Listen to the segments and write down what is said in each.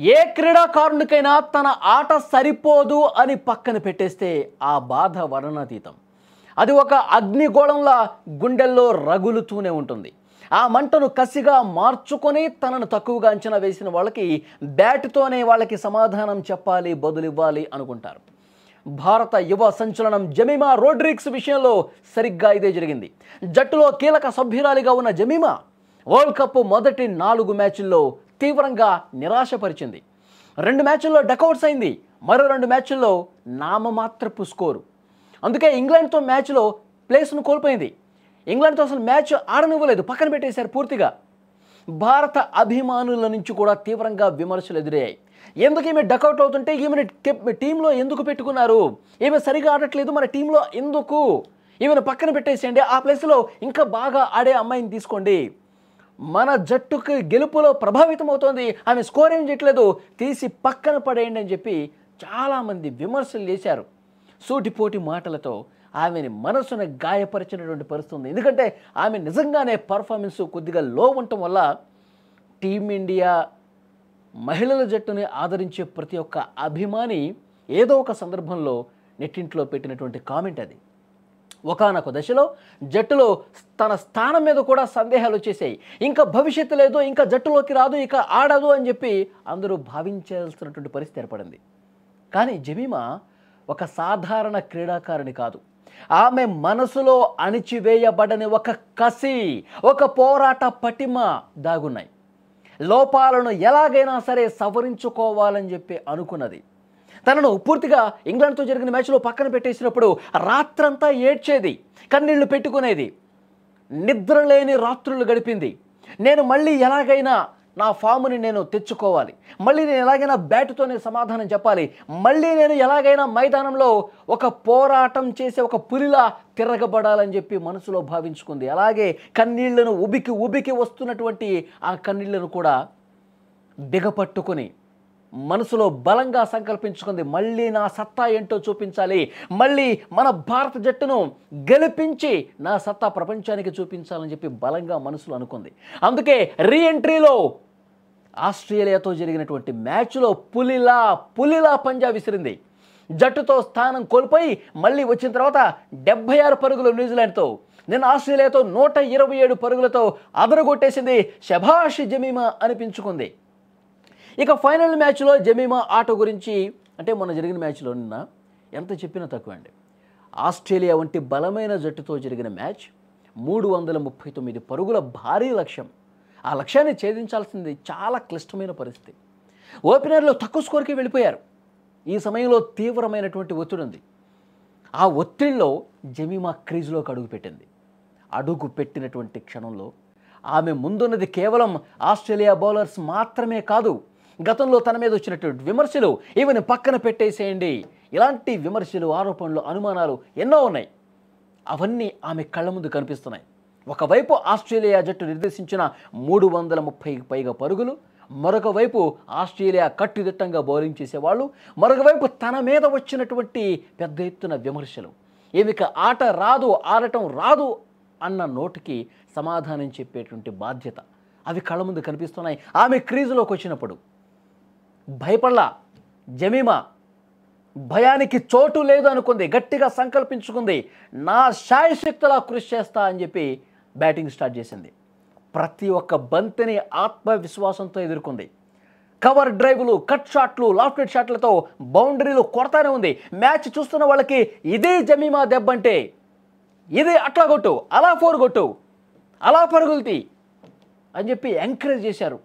ఏ క్రీడాకారునికైనా తన ఆట సరిపోదు అని పక్కన పెట్టేస్తే ఆ బాధ వర్ణనాతీతం. అది ఒక అగ్నిగోళంలా గుండెల్లో రగులుతూనే ఉంటుంది. ఆ మంటను కసిగా మార్చుకొని తనను తక్కువగా అంచనా వేసిన వాళ్ళకి బ్యాట్తోనే వాళ్ళకి సమాధానం చెప్పాలి, బదులివ్వాలి అనుకుంటారు. భారత యువ సంచలనం జమీమా రోడ్రిగ్స్ విషయంలో సరిగ్గా ఇదే జరిగింది. జట్టులో కీలక సభ్యురాలిగా ఉన్న జమీమా వరల్డ్ కప్ మొదటి 4 మ్యాచ్ల్లో తీవ్రంగా నిరాశపరిచింది. 2 మ్యాచ్ల్లో డకౌట్స్ అయింది, మరో 2 మ్యాచ్ల్లో నామమాత్రపు స్కోరు. అందుకే ఇంగ్లాండ్తో మ్యాచ్లో ప్లేస్ను కోల్పోయింది. ఇంగ్లాండ్తో అసలు మ్యాచ్ ఆడనివ్వలేదు, పక్కన పెట్టేశారు పూర్తిగా. భారత అభిమానుల నుంచి కూడా తీవ్రంగా విమర్శలు ఎదురయ్యాయి. ఎందుకు ఈమె డకౌట్ అవుతుంటే ఈమెను టీంలో ఎందుకు పెట్టుకున్నారు, ఈమె సరిగా ఆడట్లేదు, మన టీంలో ఎందుకు, ఈమెను పక్కన పెట్టేసేయండి, ఆ ప్లేస్లో ఇంకా బాగా ఆడే అమ్మాయిని తీసుకోండి, మన జట్టుకు గెలుపులో ప్రభావితం అవుతోంది, ఆమె స్కోర్ ఏం చేయట్లేదు, తీసి పక్కన పడేయండి అని చెప్పి చాలామంది విమర్శలు చేశారు. సూటిపోటి మాటలతో ఆమెని మనసును గాయపరిచినటువంటి పరిస్థితి. ఎందుకంటే ఆమె నిజంగానే పర్ఫార్మెన్స్ కొద్దిగా లో ఉండటం వల్ల టీమిండియా మహిళల జట్టుని ఆదరించే ప్రతి ఒక్క అభిమాని ఏదో ఒక సందర్భంలో నెట్టింట్లో పెట్టినటువంటి కామెంట్ అది. ఒకానొక దశలో జట్టులో తన స్థానం మీద కూడా సందేహాలు వచ్చేసాయి. ఇంకా భవిష్యత్తు లేదు, ఇంకా జట్టులోకి రాదు, ఇక ఆడదు అని చెప్పి అందరూ భావించాల్సినటువంటి పరిస్థితి ఏర్పడింది. కానీ జమీమా ఒక సాధారణ క్రీడాకారిణి కాదు. ఆమె మనసులో అణిచివేయబడని ఒక కసి, ఒక పోరాట పటిమ దాగున్నాయి. లోపాలను ఎలాగైనా సరే సవరించుకోవాలని చెప్పి అనుకున్నది. తనను పూర్తిగా ఇంగ్లాండ్తో జరిగిన మ్యాచ్లో పక్కన పెట్టేసినప్పుడు రాత్రంతా ఏడ్చేది, కన్నీళ్లు పెట్టుకునేది, నిద్రలేని రాత్రులు గడిపింది. నేను మళ్ళీ ఎలాగైనా నా ఫామ్ని నేను తెచ్చుకోవాలి, మళ్ళీ నేను ఎలాగైనా బ్యాట్తోనే సమాధానం చెప్పాలి, మళ్ళీ నేను ఎలాగైనా మైదానంలో ఒక పోరాటం చేసే ఒక పులిలా తిరగబడాలని చెప్పి మనసులో భావించుకుంది. అలాగే కన్నీళ్లను ఉబికి వస్తున్నటువంటి ఆ కన్నీళ్లను కూడా బిగపట్టుకొని మనసులో బలంగా సంకల్పించుకుంది, మళ్ళీ నా సత్తా ఏంటో చూపించాలి, మళ్ళీ మన భారత జట్టును గెలిపించి నా సత్తా ప్రపంచానికి చూపించాలని చెప్పి బలంగా మనసులో అనుకుంది. అందుకే రీఎంట్రీలో ఆస్ట్రేలియాతో జరిగినటువంటి మ్యాచ్లో పులిలా పంజా విసిరింది. జట్టుతో స్థానం కోల్పోయి మళ్ళీ వచ్చిన తర్వాత 76 పరుగులు న్యూజిలాండ్తో, నిన్న ఆస్ట్రేలియాతో 127 పరుగులతో అదరగొట్టేసింది. శభాష్ జమీమా అనిపించుకుంది. ఇక ఫైనల్ మ్యాచ్లో జమీమా ఆట గురించి అంటే మొన్న జరిగిన మ్యాచ్లో నిన్న ఎంత చెప్పినా తక్కువ అండి. ఆస్ట్రేలియా వంటి బలమైన జట్టుతో జరిగిన మ్యాచ్, 339 పరుగుల భారీ లక్ష్యం. ఆ లక్ష్యాన్ని ఛేదించాల్సింది చాలా క్లిష్టమైన పరిస్థితి. ఓపెనర్లు తక్కువ స్కోర్కి వెళ్ళిపోయారు. ఈ సమయంలో తీవ్రమైనటువంటి ఒత్తిడి ఉంది. ఆ ఒత్తిడిలో జమీమా క్రీజులోకి అడుగు పెట్టినటువంటి క్షణంలో ఆమె ముందున్నది కేవలం ఆస్ట్రేలియా బౌలర్స్ మాత్రమే కాదు, గతంలో తన మీద వచ్చినటువంటి విమర్శలు, ఈమెను పక్కన పెట్టేసేయండి, ఇలాంటి విమర్శలు, ఆరోపణలు, అనుమానాలు ఎన్నో ఉన్నాయి. అవన్నీ ఆమె కళ్ళ ముందు కనిపిస్తున్నాయి. ఒకవైపు ఆస్ట్రేలియా జట్టు నిర్దేశించిన 330కి పైగా పరుగులు, మరొక వైపు ఆస్ట్రేలియా కట్టుదిట్టంగా బౌలింగ్ చేసేవాళ్ళు, మరొక వైపు తన మీద వచ్చినటువంటి పెద్ద ఎత్తున విమర్శలు. ఈమెకి ఆట రాదు, ఆడటం రాదు అన్న నోటికి సమాధానం చెప్పేటువంటి బాధ్యత, అవి కళ్ళ ముందు కనిపిస్తున్నాయి. ఆమె క్రీజులోకి వచ్చినప్పుడు భయపడలా జమీమా, భయానికి చోటు లేదు అనుకుంది, గట్టిగా సంకల్పించుకుంది, నా శాయశక్తులా కృషి చేస్తా అని చెప్పి బ్యాటింగ్ స్టార్ట్ చేసింది. ప్రతి ఒక్క బంతిని ఆత్మవిశ్వాసంతో ఎదుర్కొంది. కవర్ డ్రైవ్లు, కట్ షాట్లు, లాఫ్టెడ్ షాట్లతో బౌండరీలు కొడతానే ఉంది. మ్యాచ్ చూస్తున్న వాళ్ళకి ఇదే జమీమా దెబ్బంటే, ఇది అట్లా కొట్టు, అలా 4 కొట్టు, అలా పరుగులుతి అని చెప్పి ఎంకరేజ్ చేశారు.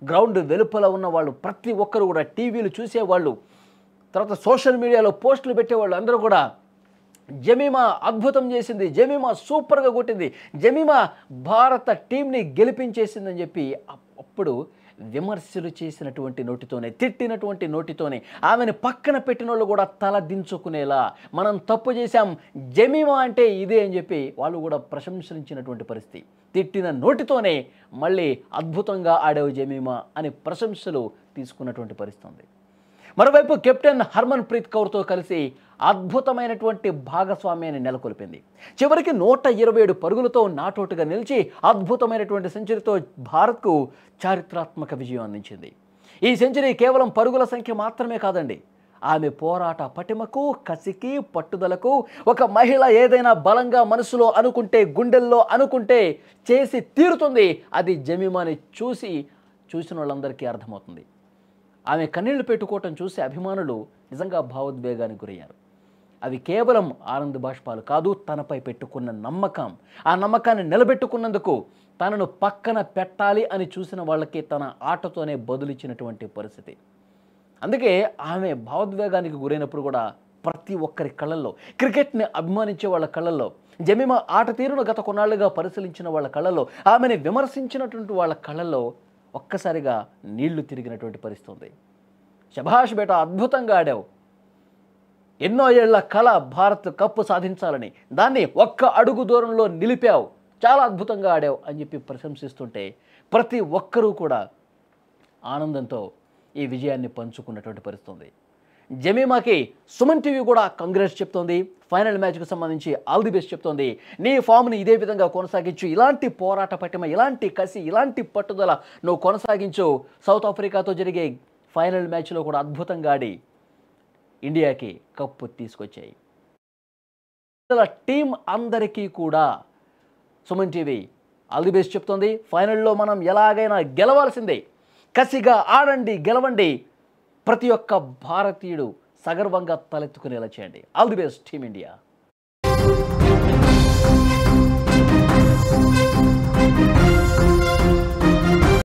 గ్రౌండ్ వెలుపల ఉన్న వాళ్ళు ప్రతి ఒక్కరు కూడా, టీవీలు చూసేవాళ్ళు, తర్వాత సోషల్ మీడియాలో పోస్టులు పెట్టేవాళ్ళు అందరూ కూడా జమీమా అద్భుతం చేసింది, జమీమా సూపర్గా కొట్టింది, జమీమా భారత టీంని గెలిపించేసిందని చెప్పి అప్పుడు విమర్శలు చేసినటువంటి నోటితోనే, తిట్టినటువంటి నోటితోనే ఆమెను పక్కన పెట్టిన వాళ్ళు కూడా తల దించుకునేలా, మనం తప్పు చేశాం, జమీమా అంటే ఇదే అని చెప్పి వాళ్ళు కూడా ప్రశంసించినటువంటి పరిస్థితి. తిట్టిన నోటితోనే మళ్ళీ అద్భుతంగా ఆడేవు జమీమా అని ప్రశంసలు తీసుకున్నటువంటి పరిస్థితి. మరోవైపు కెప్టెన్ హర్మన్ ప్రీత్ కౌర్తో కలిసి అద్భుతమైనటువంటి భాగస్వామ్యాన్ని నెలకొల్పింది. చివరికి 127 పరుగులతో నాటౌట్గా నిలిచి అద్భుతమైనటువంటి సెంచరీతో భారత్కు చారిత్రాత్మక విజయం అందించింది. ఈ సెంచరీ కేవలం పరుగుల సంఖ్య మాత్రమే కాదండి, ఆమె పోరాట పటిమకు, కసికి, పట్టుదలకు. ఒక మహిళ ఏదైనా బలంగా మనసులో అనుకుంటే, గుండెల్లో అనుకుంటే చేసి తీరుతుంది. అది జమీమాని చూసిన వాళ్ళందరికీ అర్థమవుతుంది. ఆమె కన్నీళ్లు పెట్టుకోవటం చూసి అభిమానులు నిజంగా భావోద్వేగానికి గురయ్యారు. అవి కేవలం ఆనంద బాష్పాలు కాదు, తనపై పెట్టుకున్న నమ్మకం. ఆ నమ్మకాన్ని నిలబెట్టుకున్నందుకు తనను పక్కన పెట్టాలి అని చూసిన వాళ్ళకి తన ఆటతోనే బదులిచ్చినటువంటి పరిస్థితి. అందుకే ఆమె భావోద్వేగానికి గురైనప్పుడు కూడా ప్రతి ఒక్కరి కళ్ళల్లో, క్రికెట్ని అభిమానించే వాళ్ళ కళ్ళల్లో, జమీమా ఆట తీరును గత కొన్నాళ్లుగా పరిశీలించిన వాళ్ళ కళ్ళల్లో, ఆమెని విమర్శించినటువంటి వాళ్ళ కళ్ళల్లో ఒక్కసారిగా నీళ్లు తిరిగినటువంటి పరిస్థితి ఉంది. శభాష్ బేటా, అద్భుతంగా ఆడావు, ఎన్నో ఏళ్ల కళ భారత్ కప్పు సాధించాలని, దాన్ని ఒక్క అడుగు దూరంలో నిలిపావు, చాలా అద్భుతంగా ఆడావు అని చెప్పి ప్రశంసిస్తుంటే ప్రతి ఒక్కరూ కూడా ఆనందంతో ఈ విజయాన్ని పంచుకున్నటువంటి పరిస్థితి ఉంది. జమీమాకి సుమన్ టీవీ కూడా కంగ్రాట్స్ చెప్తోంది. ఫైనల్ మ్యాచ్కు సంబంధించి ఆల్ ది బెస్ట్ చెప్తోంది. నీ ఫామ్ని ఇదే విధంగా కొనసాగించు, ఇలాంటి పోరాట పటిమ, ఇలాంటి కసి, ఇలాంటి పట్టుదల నువ్వు కొనసాగించు. సౌత్ ఆఫ్రికాతో జరిగే ఫైనల్ మ్యాచ్లో కూడా అద్భుతంగా ఆడి ఇండియాకి కప్పు తీసుకొచ్చాయి. టీం అందరికీ కూడా Suman TV all the best చెప్తోంది. ఫైనల్లో మనం ఎలాగైనా గెలవాల్సిందే, కసిగా ఆడండి, గెలవండి, ప్రతి ఒక్క భారతీయుడు సగర్వంగా తలెత్తుకునేలా చేయండి. All the best team India.